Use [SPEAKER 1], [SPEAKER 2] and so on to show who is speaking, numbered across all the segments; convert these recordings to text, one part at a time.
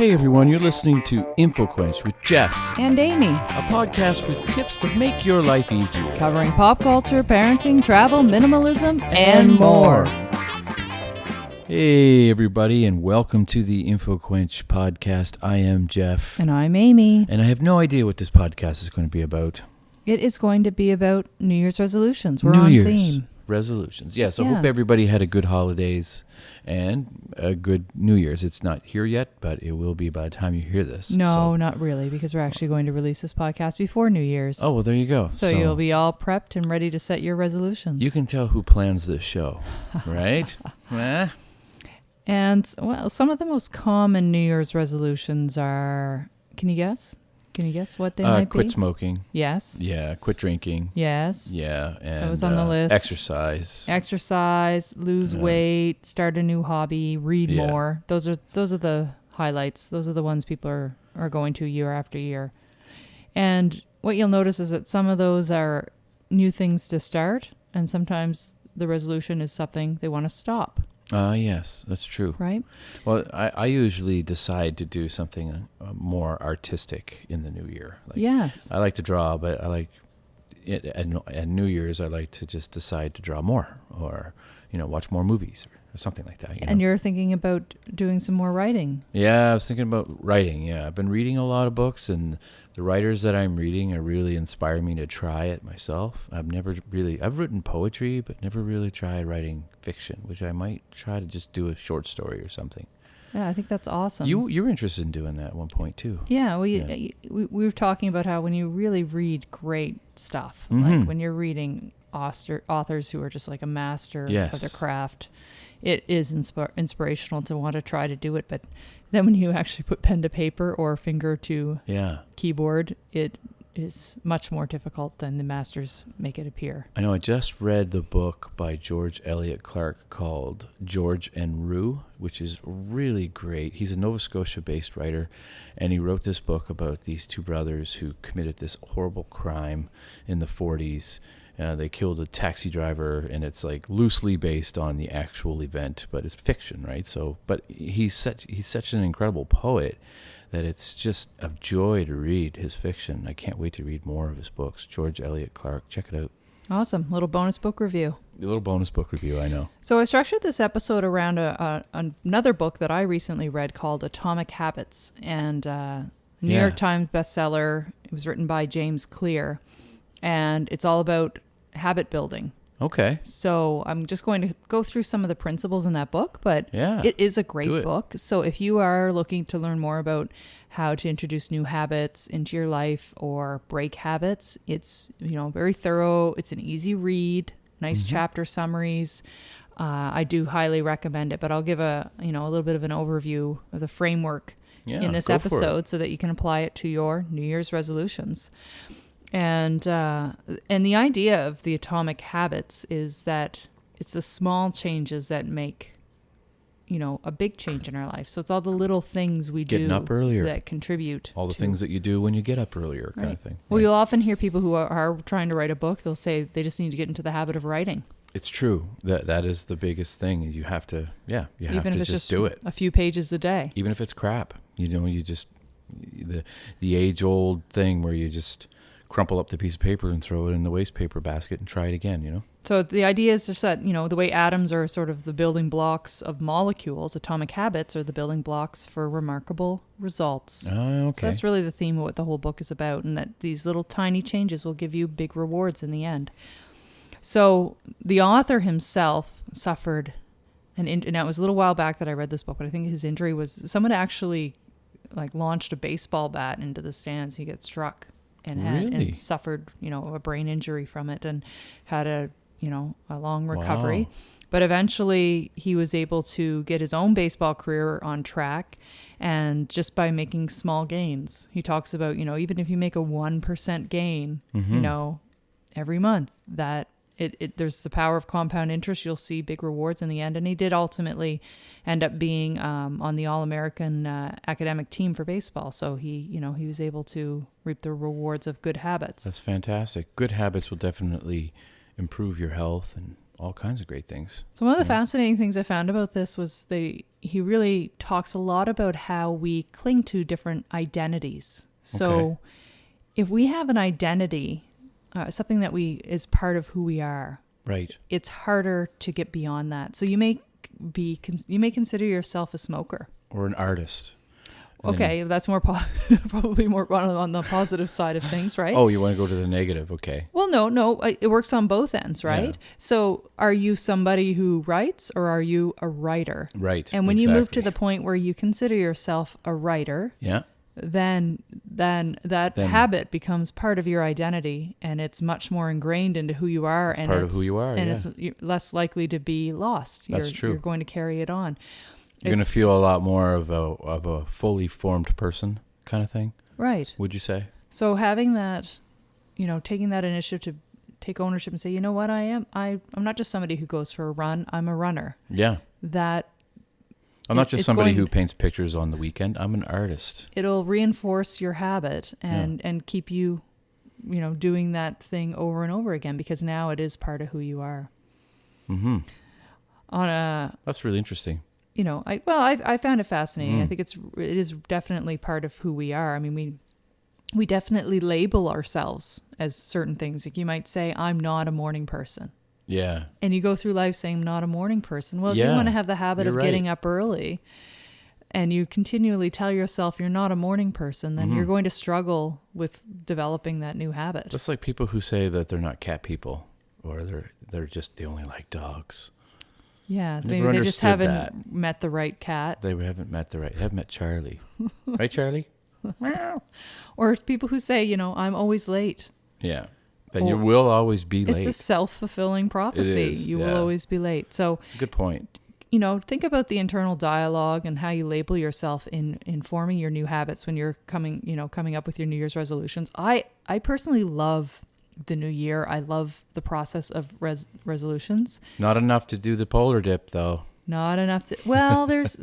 [SPEAKER 1] Hey everyone, you're listening to InfoQuench with Jeff,
[SPEAKER 2] and Amy,
[SPEAKER 1] a podcast with tips to make your life easier.
[SPEAKER 2] covering pop culture, parenting, travel, minimalism, and more.
[SPEAKER 1] Hey everybody, and welcome to the InfoQuench podcast. I am Jeff.
[SPEAKER 2] And I'm Amy.
[SPEAKER 1] And I have no idea what this podcast is going to be about.
[SPEAKER 2] It is going to be about New Year's resolutions. We're
[SPEAKER 1] New
[SPEAKER 2] on
[SPEAKER 1] Year's
[SPEAKER 2] theme.
[SPEAKER 1] resolutions. Yeah, so hope everybody had a good holidays and a good New Year's. It's not here yet, but it will be by the time you hear this.
[SPEAKER 2] No, not really, because we're actually going to release this podcast before New Year's.
[SPEAKER 1] Oh, well, there you go.
[SPEAKER 2] So you'll be all prepped and ready to set your resolutions.
[SPEAKER 1] You can tell who plans this show, right?
[SPEAKER 2] And, well, some of the most common New Year's resolutions are, can you guess? Can you guess what they might be?
[SPEAKER 1] Quit smoking.
[SPEAKER 2] Yes.
[SPEAKER 1] Yeah, quit drinking.
[SPEAKER 2] Yes.
[SPEAKER 1] Yeah, and
[SPEAKER 2] that was on the list.
[SPEAKER 1] Exercise,
[SPEAKER 2] lose weight, start a new hobby, read more. Those are the highlights. Those are the ones people are going to year after year. And what you'll notice is that some of those are new things to start, and sometimes the resolution is something they want to stop.
[SPEAKER 1] Yes, that's true.
[SPEAKER 2] Right?
[SPEAKER 1] Well, I usually decide to do something more artistic in the new year.
[SPEAKER 2] Yes.
[SPEAKER 1] I like to draw, but I like at New Year's I like to just decide to draw more, or watch more movies or something like that.
[SPEAKER 2] And you're thinking about doing some more writing.
[SPEAKER 1] Yeah, I was thinking about writing. Yeah, I've been reading a lot of books, and the writers that I'm reading are really inspiring me to try it myself. I've written poetry, but never really tried writing fiction, which I might try to just do a short story or something.
[SPEAKER 2] Yeah, I think that's awesome.
[SPEAKER 1] You were interested in doing that at one point too.
[SPEAKER 2] Yeah, we were talking about how when you really read great stuff,
[SPEAKER 1] Mm-hmm.
[SPEAKER 2] like when you're reading authors who are just like a master of their craft, it is inspirational to want to try to do it. But then when you actually put pen to paper or finger to keyboard, it is much more difficult than the masters make it appear.
[SPEAKER 1] I know. I just read the book by George Eliot Clark called George and Rue, which is really great. He's a Nova Scotia-based writer, and he wrote this book about these two brothers who committed this horrible crime in the 40s. They killed a taxi driver, and it's like loosely based on the actual event, but it's fiction, right? So, but he's such an incredible poet that it's just a joy to read his fiction. I can't wait to read more of his books. George Eliot Clark, check it out.
[SPEAKER 2] Awesome. Little bonus book review.
[SPEAKER 1] A little bonus book review, I know.
[SPEAKER 2] So I structured this episode around another book that I recently read called Atomic Habits, and New York Times bestseller. It was written by James Clear, and it's all about habit building.
[SPEAKER 1] Okay.
[SPEAKER 2] So I'm just going to go through some of the principles in that book, but it is a great book. So if you are looking to learn more about how to introduce new habits into your life or break habits, it's very thorough. It's an easy read, nice chapter summaries. I do highly recommend it, but I'll give a little bit of an overview of the framework in this episode so that you can apply it to your New Year's resolutions. And the idea of the atomic habits is that it's the small changes that make, a big change in our life. So it's all the little things we do
[SPEAKER 1] up earlier
[SPEAKER 2] that contribute.
[SPEAKER 1] All the things that you do when you get up earlier, kind of thing.
[SPEAKER 2] Well, you'll often hear people who are trying to write a book. They'll say they just need to get into the habit of writing.
[SPEAKER 1] It's true. That is the biggest thing. You have to,
[SPEAKER 2] Even if it's
[SPEAKER 1] just do it.
[SPEAKER 2] A few pages a day.
[SPEAKER 1] Even if it's crap, you just the age-old thing where you just crumple up the piece of paper and throw it in the waste paper basket and try it again,
[SPEAKER 2] So the idea is just that, the way atoms are sort of the building blocks of molecules, atomic habits are the building blocks for remarkable results.
[SPEAKER 1] Oh, okay.
[SPEAKER 2] So that's really the theme of what the whole book is about, and that these little tiny changes will give you big rewards in the end. So the author himself suffered and it was a little while back that I read this book, but I think his injury was someone actually launched a baseball bat into the stands. He got struck and suffered, a brain injury from it, and had a long recovery. Wow. But eventually he was able to get his own baseball career on track, and just by making small gains. He talks about, even if you make a 1% gain, every month, that there's the power of compound interest. You'll see big rewards in the end. And he did ultimately end up being on the All-American academic team for baseball. So he was able to reap the rewards of good habits.
[SPEAKER 1] That's fantastic. Good habits will definitely improve your health and all kinds of great things.
[SPEAKER 2] So one of the fascinating things I found about this was he really talks a lot about how we cling to different identities. So
[SPEAKER 1] Okay.
[SPEAKER 2] if we have an identity, something that is part of who we are,
[SPEAKER 1] Right.
[SPEAKER 2] it's harder to get beyond that. So you may consider yourself a smoker.
[SPEAKER 1] Or an artist. And then-
[SPEAKER 2] Okay, that's more probably more on the positive side of things, right?
[SPEAKER 1] oh, you want to go to the negative? Okay.
[SPEAKER 2] Well, no, it works on both ends, right?
[SPEAKER 1] Yeah.
[SPEAKER 2] So are you somebody who writes or are you a writer?
[SPEAKER 1] Right.
[SPEAKER 2] And when you move to
[SPEAKER 1] exactly.
[SPEAKER 2] the point where you consider yourself a writer,
[SPEAKER 1] Yeah.
[SPEAKER 2] then that habit becomes part of your identity, and it's much more ingrained into who you are.
[SPEAKER 1] It's part of who you are,
[SPEAKER 2] and
[SPEAKER 1] yeah.
[SPEAKER 2] it's less likely to be lost.
[SPEAKER 1] That's true.
[SPEAKER 2] You're going to carry it on.
[SPEAKER 1] You're going to feel a lot more of a fully formed person kind of thing,
[SPEAKER 2] Right.
[SPEAKER 1] would you say?
[SPEAKER 2] So having that, taking that initiative to take ownership and say, you know what, I'm not just somebody who goes for a run. I'm a runner.
[SPEAKER 1] Yeah.
[SPEAKER 2] That
[SPEAKER 1] I'm not just
[SPEAKER 2] it's
[SPEAKER 1] somebody
[SPEAKER 2] going-
[SPEAKER 1] who paints pictures on the weekend. I'm an artist.
[SPEAKER 2] it'll reinforce your habit and keep you, doing that thing over and over again, because now it is part of who you are.
[SPEAKER 1] Mm-hmm.
[SPEAKER 2] On a,
[SPEAKER 1] That's really interesting.
[SPEAKER 2] I found it fascinating.
[SPEAKER 1] Mm.
[SPEAKER 2] I think it is definitely part of who we are. I mean, we definitely label ourselves as certain things. Like you might say, I'm not a morning person.
[SPEAKER 1] Yeah.
[SPEAKER 2] And you go through life saying, I'm not a morning person. Well, if you
[SPEAKER 1] Yeah,
[SPEAKER 2] want to have the habit
[SPEAKER 1] you're
[SPEAKER 2] of
[SPEAKER 1] right.
[SPEAKER 2] getting up early and you continually tell yourself you're not a morning person, then you're going to struggle with developing that new habit.
[SPEAKER 1] That's like people who say that they're not cat people, or they only like dogs.
[SPEAKER 2] Yeah,
[SPEAKER 1] Never
[SPEAKER 2] maybe they just
[SPEAKER 1] understood
[SPEAKER 2] haven't
[SPEAKER 1] that.
[SPEAKER 2] met the right cat.
[SPEAKER 1] They haven't met Charlie. Right, Charlie?
[SPEAKER 2] Or it's people who say, I'm always late.
[SPEAKER 1] Yeah. Then you will always be late.
[SPEAKER 2] It's a self-fulfilling prophecy.
[SPEAKER 1] is,
[SPEAKER 2] You
[SPEAKER 1] yeah.
[SPEAKER 2] will always be late. So,
[SPEAKER 1] It's a good point.
[SPEAKER 2] think about the internal dialogue and how you label yourself in forming your new habits when you're coming up with your New Year's resolutions. I personally love the new year. I love the process of resolutions.
[SPEAKER 1] Not enough to do the polar dip, though.
[SPEAKER 2] Not enough to, well, there's,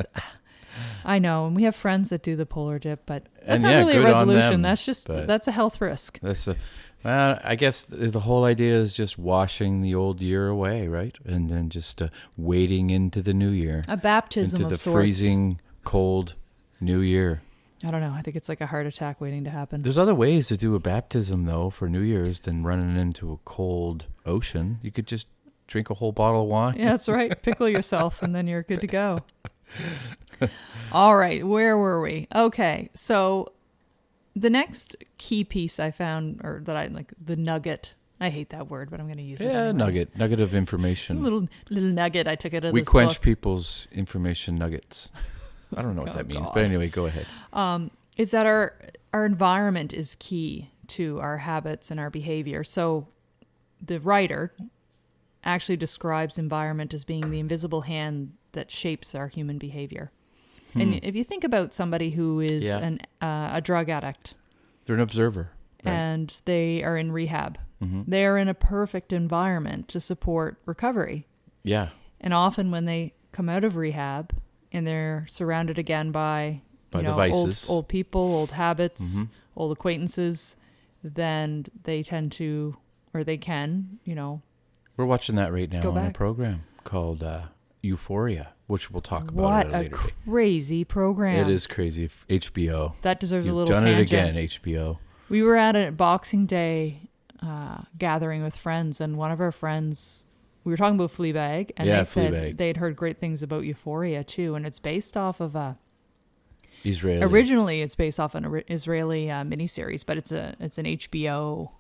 [SPEAKER 2] I know, and we have friends that do the polar dip, but that's
[SPEAKER 1] And
[SPEAKER 2] not
[SPEAKER 1] yeah,
[SPEAKER 2] really a
[SPEAKER 1] good on
[SPEAKER 2] resolution.
[SPEAKER 1] them,
[SPEAKER 2] That's that's a health risk.
[SPEAKER 1] I guess the whole idea is just washing the old year away, right? And then just wading into the new year.
[SPEAKER 2] A baptism
[SPEAKER 1] into
[SPEAKER 2] of
[SPEAKER 1] the
[SPEAKER 2] sorts.
[SPEAKER 1] freezing, cold new year.
[SPEAKER 2] I don't know. I think it's like a heart attack waiting to happen.
[SPEAKER 1] There's other ways to do a baptism, though, for New Year's than running into a cold ocean. You could just drink a whole bottle of wine.
[SPEAKER 2] Yeah, that's right. Pickle yourself and then you're good to go. All right. Where were we? Okay. So the next key piece I found, or that I like, the nugget. I hate that word, but I'm going to use it.
[SPEAKER 1] Yeah,
[SPEAKER 2] anyway.
[SPEAKER 1] nugget of information.
[SPEAKER 2] Little nugget I took it out of
[SPEAKER 1] We
[SPEAKER 2] this
[SPEAKER 1] quench
[SPEAKER 2] book.
[SPEAKER 1] people's information nuggets. I don't know what
[SPEAKER 2] Oh,
[SPEAKER 1] that means,
[SPEAKER 2] God.
[SPEAKER 1] but anyway, go ahead.
[SPEAKER 2] Is that our environment is key to our habits and our behavior. So the writer actually describes environment as being the invisible hand that shapes our human behavior. And if you think about somebody who is
[SPEAKER 1] Yeah.
[SPEAKER 2] a drug addict
[SPEAKER 1] They're an observer. Right?
[SPEAKER 2] and they are in rehab,
[SPEAKER 1] Mm-hmm.
[SPEAKER 2] they are in a perfect environment to support recovery.
[SPEAKER 1] Yeah.
[SPEAKER 2] And often when they come out of rehab and they're surrounded again by
[SPEAKER 1] devices.
[SPEAKER 2] old people, old habits,
[SPEAKER 1] Mhm.
[SPEAKER 2] old acquaintances, then they tend to, or they can,
[SPEAKER 1] We're watching that right now
[SPEAKER 2] Go
[SPEAKER 1] on a
[SPEAKER 2] back.
[SPEAKER 1] program called Euphoria, which we'll talk about
[SPEAKER 2] what
[SPEAKER 1] at a
[SPEAKER 2] a
[SPEAKER 1] later date.
[SPEAKER 2] crazy program.
[SPEAKER 1] It is crazy. HBO.
[SPEAKER 2] That deserves a
[SPEAKER 1] You've
[SPEAKER 2] little
[SPEAKER 1] done
[SPEAKER 2] tangent.
[SPEAKER 1] it again, HBO.
[SPEAKER 2] We were at a Boxing Day gathering with friends, and one of our friends, we were talking about Fleabag, and
[SPEAKER 1] Yeah,
[SPEAKER 2] they said
[SPEAKER 1] Fleabag.
[SPEAKER 2] they'd heard great things about Euphoria too, and it's based off of
[SPEAKER 1] Israeli.
[SPEAKER 2] originally it's based off an Israeli miniseries, but it's an HBO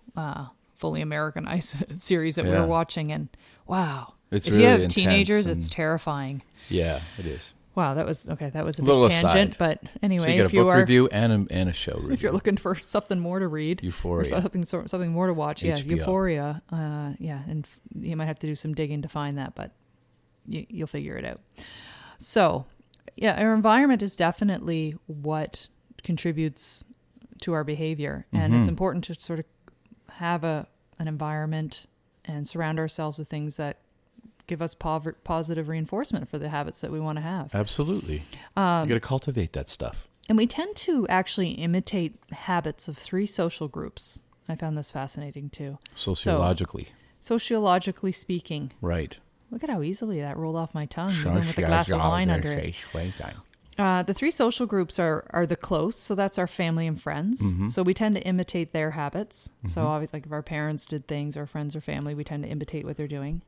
[SPEAKER 2] fully Americanized series that we
[SPEAKER 1] Yeah.
[SPEAKER 2] were watching, and wow,
[SPEAKER 1] It's
[SPEAKER 2] if
[SPEAKER 1] really
[SPEAKER 2] you have
[SPEAKER 1] intense
[SPEAKER 2] teenagers,
[SPEAKER 1] and-
[SPEAKER 2] it's terrifying.
[SPEAKER 1] Yeah, it is.
[SPEAKER 2] Wow, that was okay. That was a
[SPEAKER 1] Little
[SPEAKER 2] big tangent,
[SPEAKER 1] aside.
[SPEAKER 2] but anyway,
[SPEAKER 1] So you got
[SPEAKER 2] if
[SPEAKER 1] a
[SPEAKER 2] you
[SPEAKER 1] book
[SPEAKER 2] are
[SPEAKER 1] review and a show review.
[SPEAKER 2] if you're looking for something more to read, or
[SPEAKER 1] Euphoria.
[SPEAKER 2] something more to watch, yeah,
[SPEAKER 1] HBO.
[SPEAKER 2] Euphoria, and you might have to do some digging to find that, but you'll figure it out. So, yeah, our environment is definitely what contributes to our behavior, and it's
[SPEAKER 1] Mhm.
[SPEAKER 2] important to sort of have an environment and surround ourselves with things that give us positive reinforcement for the habits that we want to have.
[SPEAKER 1] Absolutely. You got to cultivate that stuff.
[SPEAKER 2] And we tend to actually imitate habits of 3 social groups. I found this fascinating too.
[SPEAKER 1] Sociologically.
[SPEAKER 2] Sociologically speaking,
[SPEAKER 1] Right.
[SPEAKER 2] Look at how easily that rolled off my tongue, even with a glass of wine under it. The 3 social groups are the close, so that's our family and friends.
[SPEAKER 1] Mm-hmm.
[SPEAKER 2] So we tend to imitate their habits. So obviously, like if our parents did things, or friends or family, we tend to imitate what they're doing.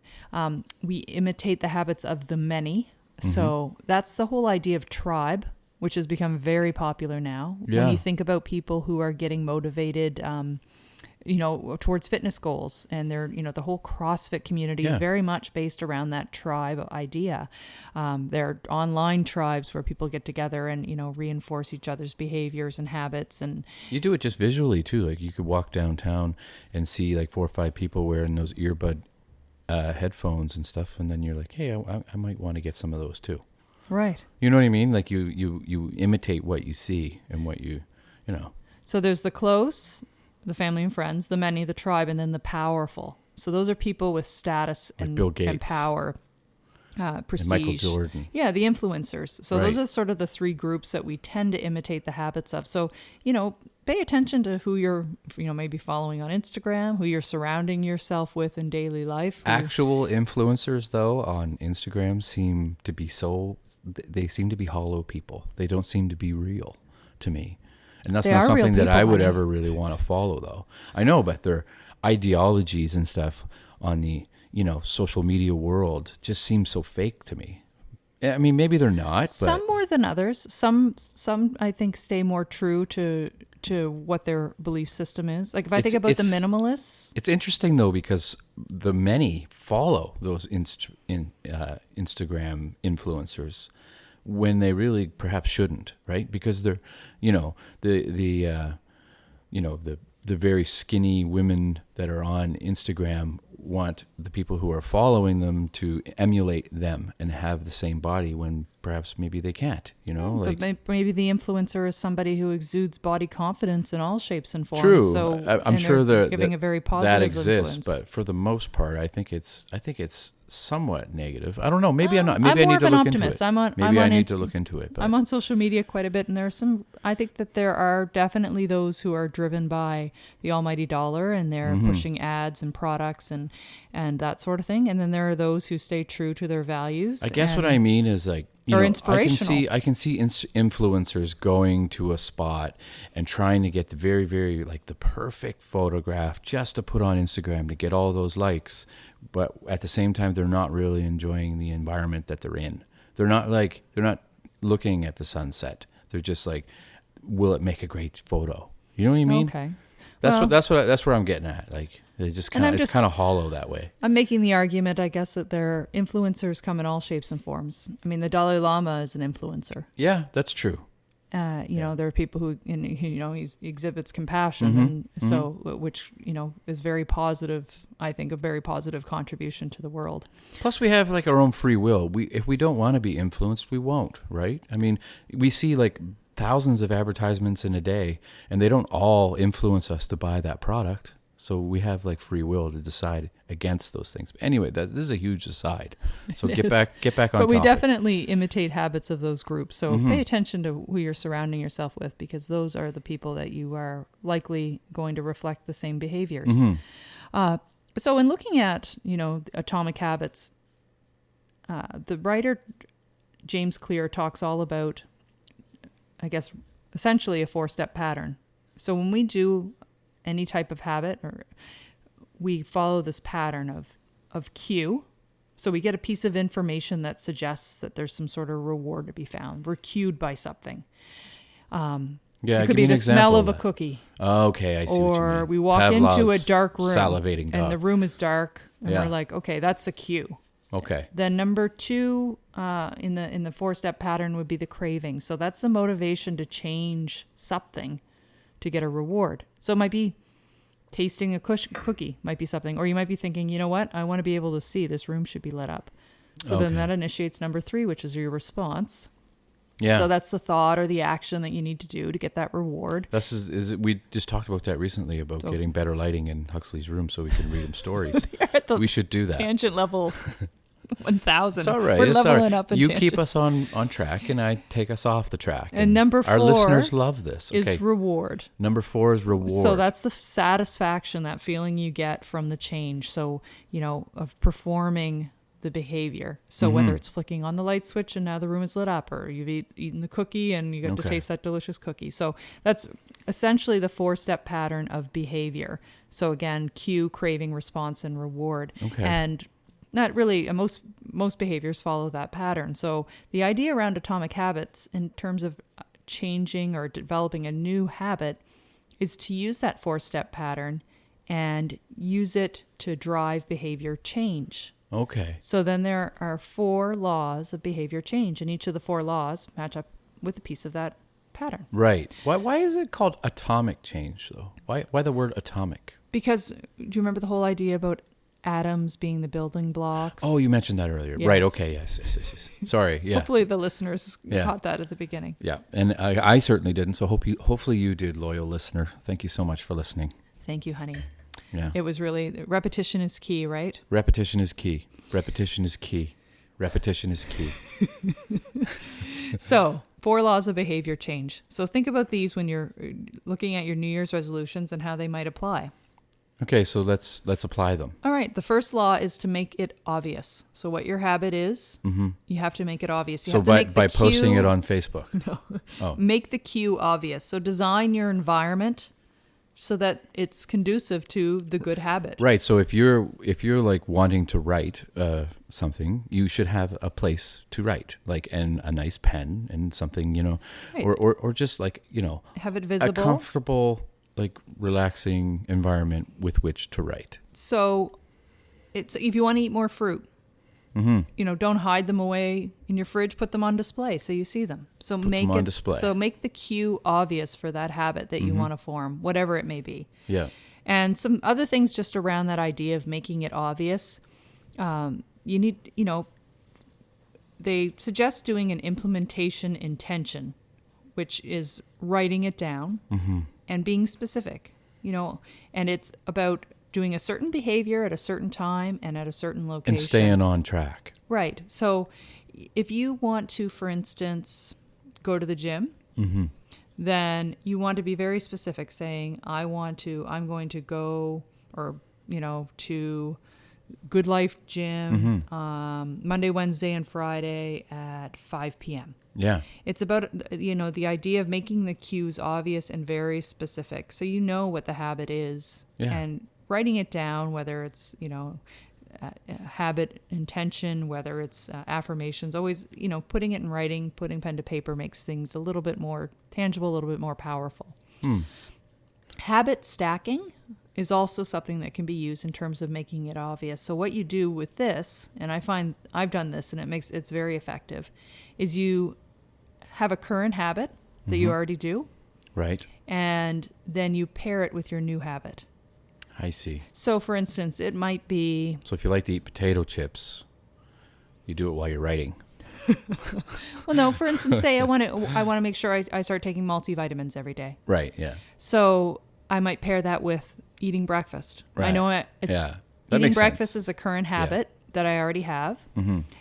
[SPEAKER 2] We imitate the habits of the many. So that's the whole idea of tribe, which has become very popular now.
[SPEAKER 1] Yeah.
[SPEAKER 2] When you think about people who are getting motivated, towards fitness goals, and they're, the whole CrossFit community is very much based around that tribe idea. There are online tribes where people get together and, reinforce each other's behaviors and habits. And
[SPEAKER 1] you do it just visually too. Like you could walk downtown and see like 4 or 5 people wearing those earbud headphones and stuff. And then you're like, hey, I might want to get some of those too.
[SPEAKER 2] Right.
[SPEAKER 1] You know what I mean? Like you imitate what you see and what you know.
[SPEAKER 2] So there's the close, the family and friends, the many, the tribe, and then the powerful. So those are people with status
[SPEAKER 1] Like
[SPEAKER 2] and,
[SPEAKER 1] Bill Gates.
[SPEAKER 2] and power, prestige.
[SPEAKER 1] And Michael Jordan.
[SPEAKER 2] Yeah, the influencers. So
[SPEAKER 1] Right.
[SPEAKER 2] those are sort of the 3 groups that we tend to imitate the habits of. So, pay attention to who you're, maybe following on Instagram, who you're surrounding yourself with in daily life.
[SPEAKER 1] Actual influencers, though, on Instagram seem to be they seem to be hollow people. They don't seem to be real to me. And that's
[SPEAKER 2] They
[SPEAKER 1] not
[SPEAKER 2] are real
[SPEAKER 1] something that
[SPEAKER 2] people,
[SPEAKER 1] I would
[SPEAKER 2] honey.
[SPEAKER 1] ever really want to follow, though. I know, but their ideologies and stuff on the, social media world just seem so fake to me. I mean, maybe they're not,
[SPEAKER 2] Some
[SPEAKER 1] but
[SPEAKER 2] more than others. Some I think stay more true to what their belief system is. Like if I think about the minimalists.
[SPEAKER 1] it's interesting, though, because the many follow those Instagram influencers when they really perhaps shouldn't, right? Because they're, the very skinny women that are on Instagram want the people who are following them to emulate them and have the same body when perhaps maybe they can't,
[SPEAKER 2] But maybe the influencer is somebody who exudes body confidence in all shapes and forms.
[SPEAKER 1] True.
[SPEAKER 2] So
[SPEAKER 1] I'm sure
[SPEAKER 2] they're giving a very positive
[SPEAKER 1] that exists,
[SPEAKER 2] influence.
[SPEAKER 1] but for the most part, I think it's somewhat negative. I don't know. Maybe I'm not.
[SPEAKER 2] I'm
[SPEAKER 1] Maybe I
[SPEAKER 2] more
[SPEAKER 1] need to
[SPEAKER 2] of an
[SPEAKER 1] look
[SPEAKER 2] optimist.
[SPEAKER 1] into it. Maybe I need to look into it. But
[SPEAKER 2] I'm on social media quite a bit, and I think that there are definitely those who are driven by the almighty dollar, and they're pushing ads and products and that sort of thing. And then there are those who stay true to their values.
[SPEAKER 1] I guess what I mean is like,
[SPEAKER 2] inspirational.
[SPEAKER 1] I can see influencers going to a spot and trying to get the very, very like the perfect photograph just to put on Instagram to get all those likes. But at the same time, they're not really enjoying the environment that they're in. They're not looking at the sunset. They're just like, will it make a great photo? You know what I mean?
[SPEAKER 2] Okay.
[SPEAKER 1] That's where I'm getting at. Like they just it's kind of hollow that way.
[SPEAKER 2] I'm making the argument, I guess, that their influencers come in all shapes and forms. I mean, the Dalai Lama is an influencer.
[SPEAKER 1] Yeah, that's true.
[SPEAKER 2] There are people who, he exhibits compassion, and so which is very positive. I think a very positive contribution to the world.
[SPEAKER 1] Plus, we have like our own free will. If we don't want to be influenced, we won't, right? I mean, we see like thousands of advertisements in a day, and they don't all influence us to buy that product. So we have like free will to decide against those things. But anyway, this is a huge aside. So get back on
[SPEAKER 2] But we
[SPEAKER 1] topic.
[SPEAKER 2] definitely imitate habits of those groups. So pay attention to who you're surrounding yourself with, because those are the people that you are likely going to reflect the same behaviors. So in looking at, Atomic Habits, the writer James Clear talks all about, I guess, essentially a 4-step pattern. So when we do any type of habit, or we follow this pattern of cue. So we get a piece of information that suggests that there's some sort of reward to be found. We're cued by something.
[SPEAKER 1] Yeah,
[SPEAKER 2] it could be the smell of a cookie.
[SPEAKER 1] Okay, I see what you mean.
[SPEAKER 2] Or we walk into a dark room
[SPEAKER 1] salivating dog.
[SPEAKER 2] and the room is dark, and
[SPEAKER 1] Yeah.
[SPEAKER 2] we're like, okay, that's a cue.
[SPEAKER 1] Okay.
[SPEAKER 2] Then number 2 in the 4-step pattern would be the craving. So that's the motivation to change something to get a reward. So it might be tasting a cookie, might be something. Or you might be thinking, you know what? I want to be able to see. This room should be lit up. So then that initiates number 3, which is your response.
[SPEAKER 1] Yeah.
[SPEAKER 2] So that's the thought or the action that you need to do to get that reward.
[SPEAKER 1] We just talked about that recently about getting better lighting in Huxley's room so we can read him stories. We should do that.
[SPEAKER 2] Tangent level 1,000.
[SPEAKER 1] It's all right.
[SPEAKER 2] We're
[SPEAKER 1] It's
[SPEAKER 2] leveling
[SPEAKER 1] all right.
[SPEAKER 2] up in
[SPEAKER 1] You
[SPEAKER 2] tangent.
[SPEAKER 1] keep us on track, and I take us off the track.
[SPEAKER 2] And number 4
[SPEAKER 1] our listeners love this. Okay.
[SPEAKER 2] is reward.
[SPEAKER 1] Number 4 is reward.
[SPEAKER 2] So that's the satisfaction, that feeling you get from the change. So, of performing the behavior. So whether it's flicking on the light switch and now the room is lit up, or you've eaten the cookie and you get to taste that delicious cookie. So that's essentially the 4-step pattern of behavior. So again, cue, craving, response, and reward.
[SPEAKER 1] Okay.
[SPEAKER 2] And not really, most behaviors follow that pattern. So the idea around atomic habits in terms of changing or developing a new habit is to use that 4-step pattern and use it to drive behavior change.
[SPEAKER 1] Okay.
[SPEAKER 2] So then there are 4 laws of behavior change, and each of the 4 laws match up with a piece of that pattern.
[SPEAKER 1] Right. Why is it called atomic change, though? Why the word atomic?
[SPEAKER 2] Because do you remember the whole idea about atoms being the building blocks?
[SPEAKER 1] Oh, you mentioned that earlier.
[SPEAKER 2] Yes.
[SPEAKER 1] Right. Okay. Yes. Sorry. Yeah.
[SPEAKER 2] Hopefully the listeners caught that at the beginning.
[SPEAKER 1] Yeah. And I certainly didn't. So hopefully you did, loyal listener. Thank you so much for listening.
[SPEAKER 2] Thank you, honey.
[SPEAKER 1] Yeah.
[SPEAKER 2] It was really, repetition is key, right?
[SPEAKER 1] Repetition is key. Repetition is key. Repetition is key.
[SPEAKER 2] So 4 laws of behavior change. So think about these when you're looking at your New Year's resolutions and how they might apply.
[SPEAKER 1] Okay, so let's apply them.
[SPEAKER 2] All right. The first law is to make it obvious. So what your habit is, you have to make it obvious. You
[SPEAKER 1] So
[SPEAKER 2] have to make
[SPEAKER 1] by
[SPEAKER 2] the
[SPEAKER 1] posting
[SPEAKER 2] cue-
[SPEAKER 1] it on Facebook.
[SPEAKER 2] Make the cue obvious. So design your environment so that it's conducive to the good habit.
[SPEAKER 1] Right. So if you're like wanting to write something, you should have a place to write, like and a nice pen and something,
[SPEAKER 2] Right.
[SPEAKER 1] or just like
[SPEAKER 2] Have it
[SPEAKER 1] a
[SPEAKER 2] visible.
[SPEAKER 1] comfortable, like relaxing environment with which to write.
[SPEAKER 2] So it's if you want to eat more fruit, don't hide them away in your fridge. Put them on display so you see them. So make
[SPEAKER 1] them on
[SPEAKER 2] it
[SPEAKER 1] display.
[SPEAKER 2] So make the cue obvious for that habit that you want to form, whatever it may be.
[SPEAKER 1] Yeah.
[SPEAKER 2] And some other things just around that idea of making it obvious. You need, they suggest doing an implementation intention, which is writing it down and being specific, and it's about doing a certain behavior at a certain time and at a certain location.
[SPEAKER 1] And staying on track.
[SPEAKER 2] Right. So if you want to, for instance, go to the gym, then you want to be very specific, saying, I'm going to go, or, to Good Life Gym Monday, Wednesday, and Friday at 5 p.m.
[SPEAKER 1] Yeah.
[SPEAKER 2] It's about, the idea of making the cues obvious and very specific. So you know what the habit is.
[SPEAKER 1] Yeah.
[SPEAKER 2] And writing it down, whether it's, habit intention, whether it's affirmations, always, putting it in writing, putting pen to paper makes things a little bit more tangible, a little bit more powerful. Habit stacking is also something that can be used in terms of making it obvious. So what you do with this, and I find I've done this and it's very effective, is you have a current habit that you already do.
[SPEAKER 1] Right.
[SPEAKER 2] And then you pair it with your new habit.
[SPEAKER 1] I see.
[SPEAKER 2] So, for instance, it might be...
[SPEAKER 1] So if you like to eat potato chips, you do it while you're writing.
[SPEAKER 2] Well, no, for instance, say I want to make sure I start taking multivitamins every day.
[SPEAKER 1] Right, yeah.
[SPEAKER 2] So I might pair that with eating breakfast.
[SPEAKER 1] Right.
[SPEAKER 2] I know that eating
[SPEAKER 1] makes
[SPEAKER 2] breakfast
[SPEAKER 1] sense.
[SPEAKER 2] is a current habit that I already have.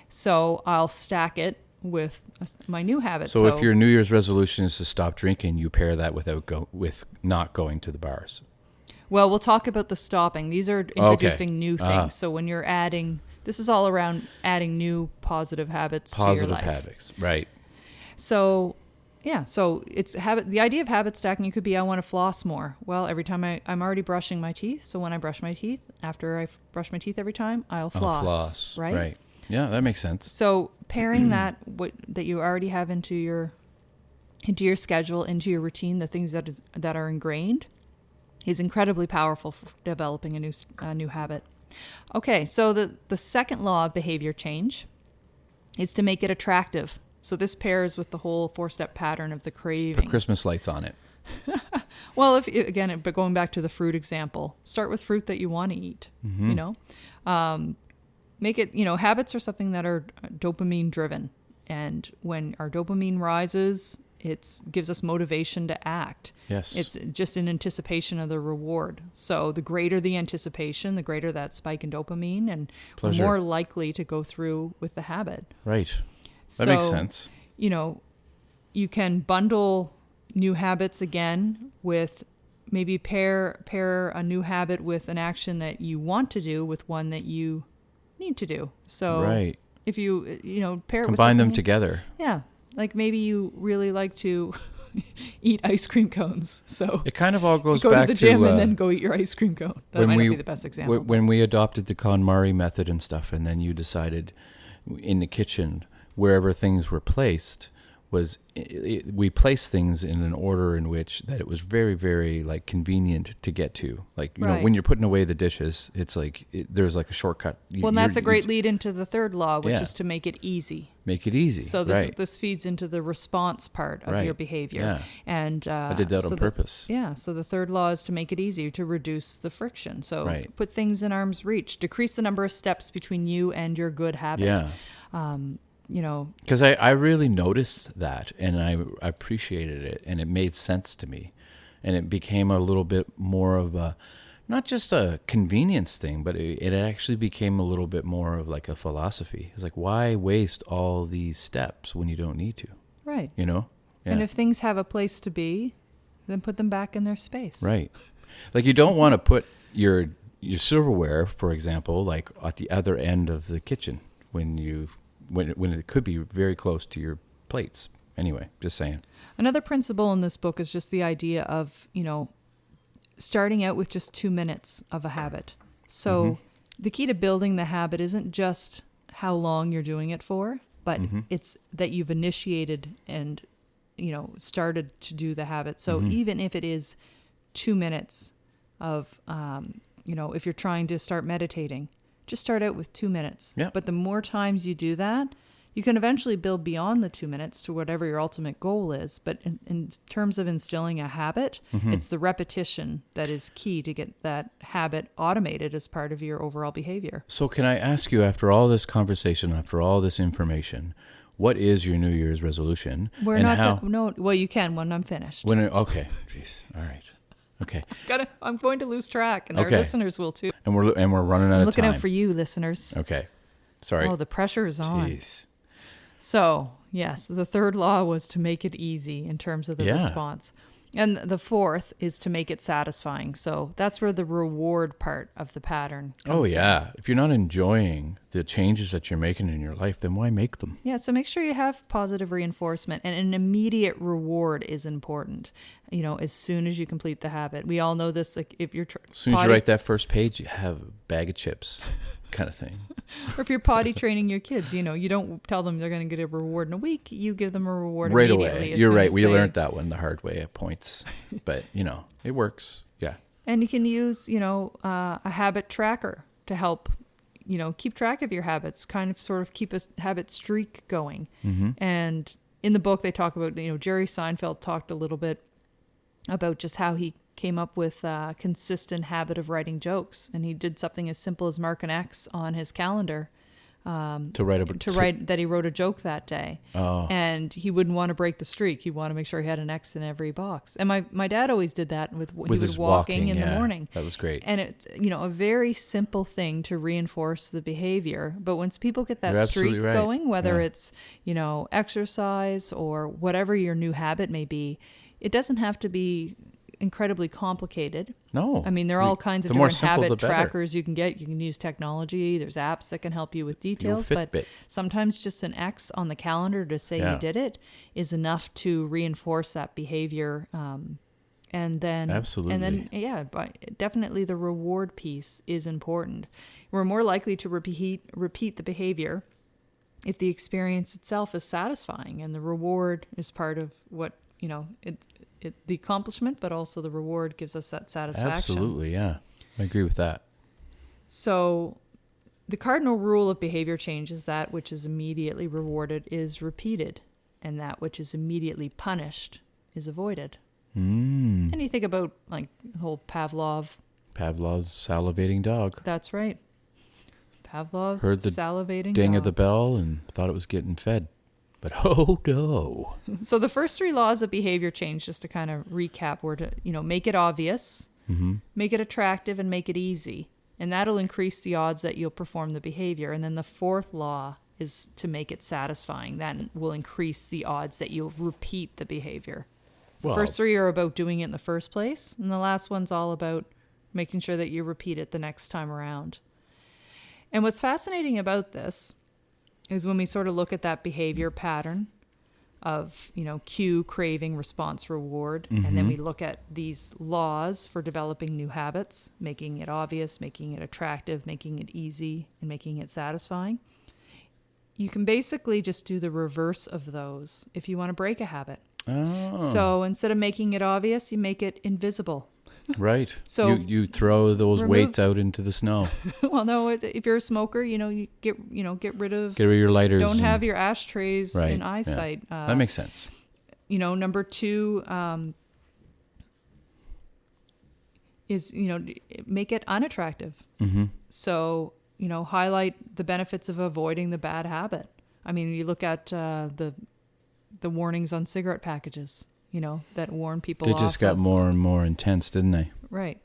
[SPEAKER 2] So I'll stack it with my new habit.
[SPEAKER 1] So if your New Year's resolution is to stop drinking, you pair that with not going to the bars.
[SPEAKER 2] Well, we'll talk about the stopping. These are introducing new things. So when you're adding, this is all around adding new positive habits to your life.
[SPEAKER 1] Positive habits, right.
[SPEAKER 2] So, yeah. So it's the idea of habit stacking. It could be, I want to floss more. Well, every time I'm already brushing my teeth. So when I brush my teeth, after I brush my teeth every time, I'll floss. Right?
[SPEAKER 1] Yeah, that makes sense.
[SPEAKER 2] So pairing that you already have into your schedule, into your routine, the things that are ingrained, is incredibly powerful for developing a new habit. Okay, so the second law of behavior change is to make it attractive. So this pairs with the whole 4-step pattern of the craving.
[SPEAKER 1] Put Christmas lights on it.
[SPEAKER 2] Well, but going back to the fruit example, start with fruit that you want to eat. Make it, habits are something that are dopamine driven, and when our dopamine rises, it gives us motivation to act.
[SPEAKER 1] Yes.
[SPEAKER 2] It's just in anticipation of the reward. So the greater the anticipation, the greater that spike in dopamine, and we're
[SPEAKER 1] Pleasure.
[SPEAKER 2] more likely to go through with the habit.
[SPEAKER 1] Right. That makes sense.
[SPEAKER 2] You can bundle new habits again with maybe pair a new habit with an action that you want to do with one that you need to do. So
[SPEAKER 1] Right.
[SPEAKER 2] if you pair it with
[SPEAKER 1] Combine them
[SPEAKER 2] something-
[SPEAKER 1] together.
[SPEAKER 2] Yeah. Like maybe you really like to eat ice cream cones. So
[SPEAKER 1] It kind of all goes
[SPEAKER 2] go
[SPEAKER 1] back
[SPEAKER 2] to the gym
[SPEAKER 1] to
[SPEAKER 2] and then go eat your ice cream cone. That
[SPEAKER 1] when
[SPEAKER 2] might
[SPEAKER 1] we-
[SPEAKER 2] not be the best example.
[SPEAKER 1] when we adopted the KonMari method and stuff, and then you decided in the kitchen wherever things were placed we placed things in an order in which that it was very, very like convenient to get to. Like, you know,
[SPEAKER 2] Right.
[SPEAKER 1] when you're putting away the dishes, it's like there's like a shortcut.
[SPEAKER 2] Well, and that's a great lead into the third law, which
[SPEAKER 1] Yeah.
[SPEAKER 2] is to make it easy.
[SPEAKER 1] Make it easy.
[SPEAKER 2] So
[SPEAKER 1] right.
[SPEAKER 2] this feeds into the response part of
[SPEAKER 1] Right.
[SPEAKER 2] your behavior.
[SPEAKER 1] Yeah.
[SPEAKER 2] And
[SPEAKER 1] I did that on purpose.
[SPEAKER 2] So the third law is to make it easy, to reduce the friction. So
[SPEAKER 1] Right.
[SPEAKER 2] put things in arm's reach, decrease the number of steps between you and your good habit.
[SPEAKER 1] Yeah.
[SPEAKER 2] You know,
[SPEAKER 1] Because I really noticed that, and I appreciated it, and it made sense to me. And it became a little bit more of a, not just a convenience thing, but it actually became a little bit more of like a philosophy. It's like, why waste all these steps when you don't need to?
[SPEAKER 2] right.
[SPEAKER 1] You know? Yeah.
[SPEAKER 2] And if things have a place to be, then put them back in their space.
[SPEAKER 1] Right. Like you don't want to put your silverware, for example, like at the other end of the kitchen when it could be very close to your plates. Anyway, just saying.
[SPEAKER 2] Another principle in this book is just the idea of, starting out with just 2 minutes of a habit. So the key to building the habit isn't just how long you're doing it for, but it's that you've initiated and, started to do the habit. So even if it is 2 minutes of, if you're trying to start meditating, just start out with 2 minutes.
[SPEAKER 1] Yeah.
[SPEAKER 2] But the more times you do that, you can eventually build beyond the 2 minutes to whatever your ultimate goal is. But in terms of instilling a habit, it's the repetition that is key to get that habit automated as part of your overall behavior.
[SPEAKER 1] So can I ask you, after all this conversation, after all this information, what is your New Year's resolution?
[SPEAKER 2] We're
[SPEAKER 1] and
[SPEAKER 2] not
[SPEAKER 1] how,
[SPEAKER 2] done. No, well, you can when I'm finished.
[SPEAKER 1] Okay. Jeez. All right. Okay.
[SPEAKER 2] I'm going to lose track, and
[SPEAKER 1] Okay.
[SPEAKER 2] our listeners will too.
[SPEAKER 1] And we're running out
[SPEAKER 2] I'm
[SPEAKER 1] of
[SPEAKER 2] looking
[SPEAKER 1] time.
[SPEAKER 2] out for you, listeners.
[SPEAKER 1] Okay. Sorry.
[SPEAKER 2] Oh, the pressure is on.
[SPEAKER 1] Jeez.
[SPEAKER 2] So, yes, the third law was to make it easy in terms of the
[SPEAKER 1] Yeah.
[SPEAKER 2] response. And the fourth is to make it satisfying. So that's where the reward part of the pattern comes
[SPEAKER 1] Oh
[SPEAKER 2] in.
[SPEAKER 1] yeah. If you're not enjoying the changes that you're making in your life, then why make them?
[SPEAKER 2] Yeah, so make sure you have positive reinforcement, and an immediate reward is important. As soon as you complete the habit. We all know this, like if you're
[SPEAKER 1] As soon as you write that first page, you have a bag of chips, kind of thing.
[SPEAKER 2] or if you're potty training your kids, you don't tell them they're going to get a reward in a week. You give them a reward
[SPEAKER 1] Right
[SPEAKER 2] immediately.
[SPEAKER 1] away.
[SPEAKER 2] as
[SPEAKER 1] You're
[SPEAKER 2] soon
[SPEAKER 1] right.
[SPEAKER 2] as
[SPEAKER 1] We
[SPEAKER 2] they-
[SPEAKER 1] learned that one the hard way at points, but it works. Yeah.
[SPEAKER 2] And you can use, a habit tracker to help, keep track of your habits, kind of sort of keep a habit streak going. And in the book, they talk about, Jerry Seinfeld talked a little bit about just how he came up with a consistent habit of writing jokes. And he did something as simple as mark an X on his calendar
[SPEAKER 1] To write
[SPEAKER 2] that he wrote a joke that day.
[SPEAKER 1] Oh.
[SPEAKER 2] And he wouldn't want to break the streak. He'd want to make sure he had an X in every box. And my dad always did that with he
[SPEAKER 1] with
[SPEAKER 2] was
[SPEAKER 1] his
[SPEAKER 2] walking in the
[SPEAKER 1] yeah.
[SPEAKER 2] morning.
[SPEAKER 1] That was great.
[SPEAKER 2] And it's, a very simple thing to reinforce the behavior. But once people get that
[SPEAKER 1] You're
[SPEAKER 2] streak
[SPEAKER 1] absolutely right.
[SPEAKER 2] going, whether
[SPEAKER 1] Yeah.
[SPEAKER 2] it's, exercise or whatever your new habit may be, it doesn't have to be incredibly complicated.
[SPEAKER 1] No.
[SPEAKER 2] I mean, there are all kinds of
[SPEAKER 1] the more
[SPEAKER 2] different
[SPEAKER 1] simple,
[SPEAKER 2] habit
[SPEAKER 1] the better.
[SPEAKER 2] trackers you can get. You can use technology. There's apps that can help you with details. But
[SPEAKER 1] Fitbit.
[SPEAKER 2] sometimes just an X on the calendar to say
[SPEAKER 1] Yeah.
[SPEAKER 2] you did it is enough to reinforce that behavior. And then,
[SPEAKER 1] Absolutely.
[SPEAKER 2] and then, yeah, but definitely the reward piece is important. We're more likely to repeat the behavior if the experience itself is satisfying, and the reward is part of what the accomplishment, but also the reward gives us that satisfaction.
[SPEAKER 1] Absolutely, yeah. I agree with that.
[SPEAKER 2] So the cardinal rule of behavior change is that which is immediately rewarded is repeated, and that which is immediately punished is avoided.
[SPEAKER 1] Mm.
[SPEAKER 2] And you think about like the whole Pavlov's
[SPEAKER 1] salivating dog.
[SPEAKER 2] That's right. Pavlov's
[SPEAKER 1] Heard the
[SPEAKER 2] salivating
[SPEAKER 1] Ding
[SPEAKER 2] dog.
[SPEAKER 1] of the bell and thought it was getting fed. But oh no.
[SPEAKER 2] So the first three laws of behavior change, just to kind of recap, were to, make it obvious, make it attractive, and make it easy. And that'll increase the odds that you'll perform the behavior. And then the fourth law is to make it satisfying. That will increase the odds that you'll repeat the behavior. So
[SPEAKER 1] Well-
[SPEAKER 2] the first three are about doing it in the first place. And the last one's all about making sure that you repeat it the next time around. And what's fascinating about this is when we sort of look at that behavior pattern of, cue, craving, response, reward, and then we look at these laws for developing new habits, making it obvious, making it attractive, making it easy, and making it satisfying. You can basically just do the reverse of those if you want to break a habit.
[SPEAKER 1] Oh.
[SPEAKER 2] So instead of making it obvious, you make it invisible.
[SPEAKER 1] Right.
[SPEAKER 2] So
[SPEAKER 1] you throw those weights out into the snow.
[SPEAKER 2] Well, no, if you're a smoker, you get rid of
[SPEAKER 1] your lighters.
[SPEAKER 2] Don't have your ashtrays
[SPEAKER 1] Right,
[SPEAKER 2] in eyesight.
[SPEAKER 1] Yeah. That makes sense.
[SPEAKER 2] Number 2 is make it unattractive.
[SPEAKER 1] Mm-hmm.
[SPEAKER 2] So highlight the benefits of avoiding the bad habit. I mean, you look at the warnings on cigarette packages. That warn people
[SPEAKER 1] They
[SPEAKER 2] off.
[SPEAKER 1] just got more and more intense, didn't they?
[SPEAKER 2] Right.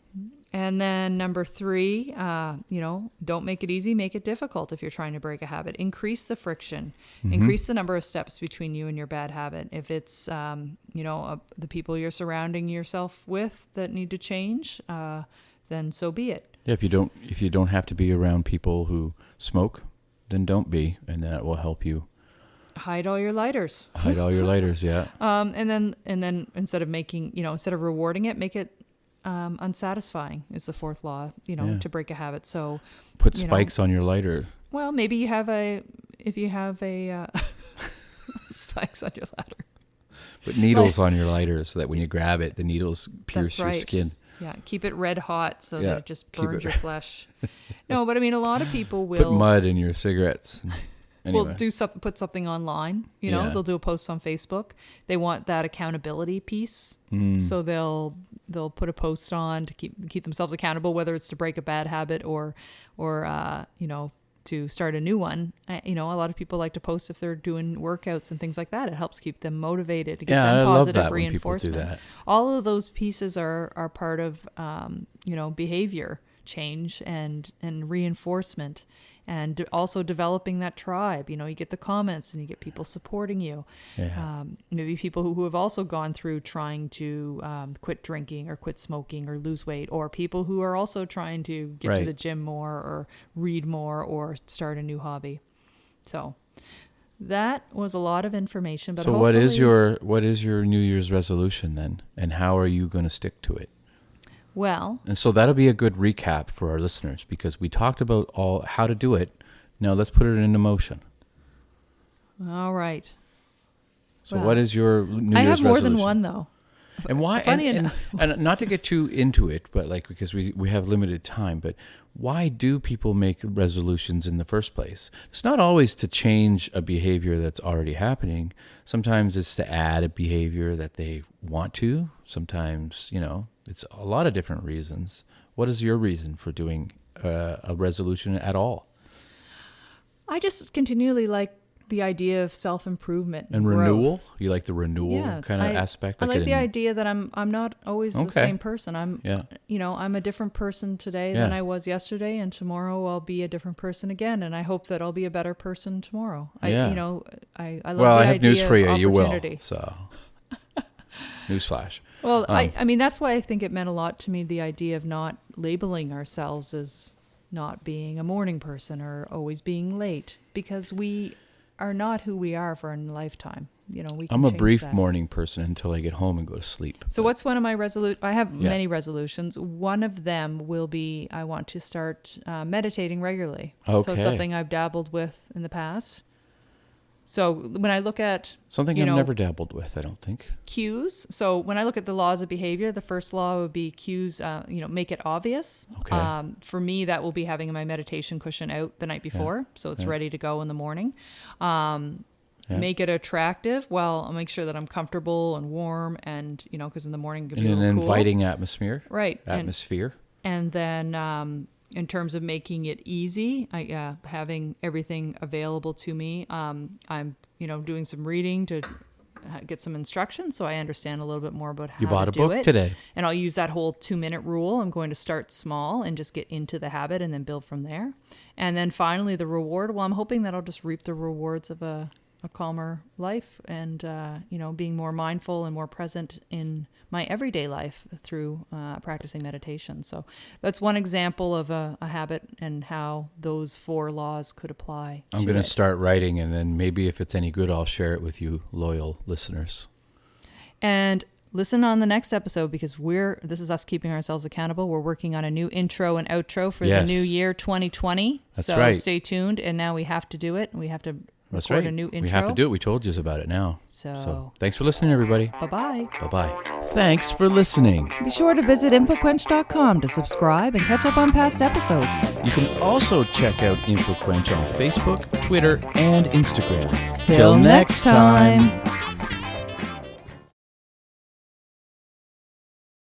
[SPEAKER 2] And then number 3, don't make it easy, make it difficult if you're trying to break a habit. Increase the friction. Increase the number of steps between you and your bad habit. If it's, the people you're surrounding yourself with that need to change, then so be it.
[SPEAKER 1] Yeah, if you don't have to be around people who smoke, then don't be, and that will help you.
[SPEAKER 2] Hide all your lighters.
[SPEAKER 1] Hide all your lighters, yeah.
[SPEAKER 2] And then instead of rewarding it, make it unsatisfying is the 4th law, to break a habit. So
[SPEAKER 1] put spikes on your lighter.
[SPEAKER 2] Well, maybe you have spikes on your ladder.
[SPEAKER 1] Put needles on your lighter so that when you grab it, the needles pierce your skin.
[SPEAKER 2] Yeah, keep it red hot so that it just burns your flesh. No, but a lot of people will
[SPEAKER 1] put mud in your cigarettes. Anyway.
[SPEAKER 2] Will put something online. They'll do a post on Facebook. They want that accountability piece, so they'll put a post on to keep themselves accountable, whether it's to break a bad habit or to start a new one. A lot of people like to post if they're doing workouts and things like that. It helps keep them motivated. It gives them positive reinforcement.
[SPEAKER 1] When people do that.
[SPEAKER 2] All of those pieces are part of behavior change and reinforcement. And also developing that tribe. You get the comments and you get people supporting you.
[SPEAKER 1] Yeah.
[SPEAKER 2] Maybe people who have also gone through trying to quit drinking or quit smoking or lose weight, or people who are also trying to get to the gym more or read more or start a new hobby. So that was a lot of information. But
[SPEAKER 1] so what is your New Year's resolution then? And how are you going to stick to it?
[SPEAKER 2] Well,
[SPEAKER 1] and so that'll be a good recap for our listeners because we talked about how to do it. Now let's put it into motion.
[SPEAKER 2] All right.
[SPEAKER 1] So what is your New Year's resolution?
[SPEAKER 2] I have more than one though.
[SPEAKER 1] And why? And not to get too into it, but because we have limited time. But why do people make resolutions in the first place? It's not always to change a behavior that's already happening. Sometimes it's to add a behavior that they want to. Sometimes it's a lot of different reasons. What is your reason for doing a resolution at all? I
[SPEAKER 2] just continually like the idea of self-improvement
[SPEAKER 1] and renewal. You like the renewal kind of aspect?
[SPEAKER 2] I like the idea that I'm not always the same person. I'm a different person today than I was yesterday, and tomorrow I'll be a different person again, and I hope that I'll be a better person tomorrow. I love the
[SPEAKER 1] I have
[SPEAKER 2] idea
[SPEAKER 1] news for you.
[SPEAKER 2] of
[SPEAKER 1] You will.
[SPEAKER 2] opportunity.
[SPEAKER 1] So newsflash.
[SPEAKER 2] Well, I mean that's why I think it meant a lot to me, the idea of not labeling ourselves as not being a morning person or always being late, because we are not who we are for a lifetime. I'm
[SPEAKER 1] a brief morning person until I get home and go to sleep.
[SPEAKER 2] So what's one of my I have many resolutions. One of them will be I want to start meditating regularly.
[SPEAKER 1] Okay.
[SPEAKER 2] So it's something I've dabbled with in the past. So when I look at
[SPEAKER 1] something I've never dabbled with, I don't think.
[SPEAKER 2] Cues. So when I look at the laws of behavior, the first law would be cues. Make it obvious.
[SPEAKER 1] Okay.
[SPEAKER 2] For me, that will be having my meditation cushion out the night before, so it's ready to go in the morning. Make it attractive. Well, I'll make sure that I'm comfortable and warm, and because in the morning it can be
[SPEAKER 1] an
[SPEAKER 2] cool.
[SPEAKER 1] inviting atmosphere.
[SPEAKER 2] Right.
[SPEAKER 1] Atmosphere.
[SPEAKER 2] And then. In terms of making it easy, having everything available to me, I'm doing some reading to get some instructions so I understand a little bit more about how to do it.
[SPEAKER 1] You bought a book today.
[SPEAKER 2] And I'll use that whole 2-minute rule. I'm going to start small and just get into the habit and then build from there. And then finally the reward. Well, I'm hoping that I'll just reap the rewards of a a calmer life and, being more mindful and more present in my everyday life through practicing meditation. So that's one example of a habit and how those 4 laws could apply.
[SPEAKER 1] I'm going to start writing, and then maybe if it's any good, I'll share it with you, loyal listeners.
[SPEAKER 2] And listen on the next episode, because this is us keeping ourselves accountable. We're working on a new intro and outro for the new year 2020.
[SPEAKER 1] That's
[SPEAKER 2] so
[SPEAKER 1] right.
[SPEAKER 2] Stay tuned. And now we have to do it. We have to
[SPEAKER 1] That's
[SPEAKER 2] record
[SPEAKER 1] right.
[SPEAKER 2] a new intro.
[SPEAKER 1] We have to do it. We told you about it now.
[SPEAKER 2] So
[SPEAKER 1] thanks for listening, everybody.
[SPEAKER 2] Bye-bye.
[SPEAKER 1] Bye-bye. Thanks for listening.
[SPEAKER 2] Be sure to visit InfoQuench.com to subscribe and catch up on past episodes.
[SPEAKER 1] You can also check out InfoQuench on Facebook, Twitter, and Instagram.
[SPEAKER 2] Till next time.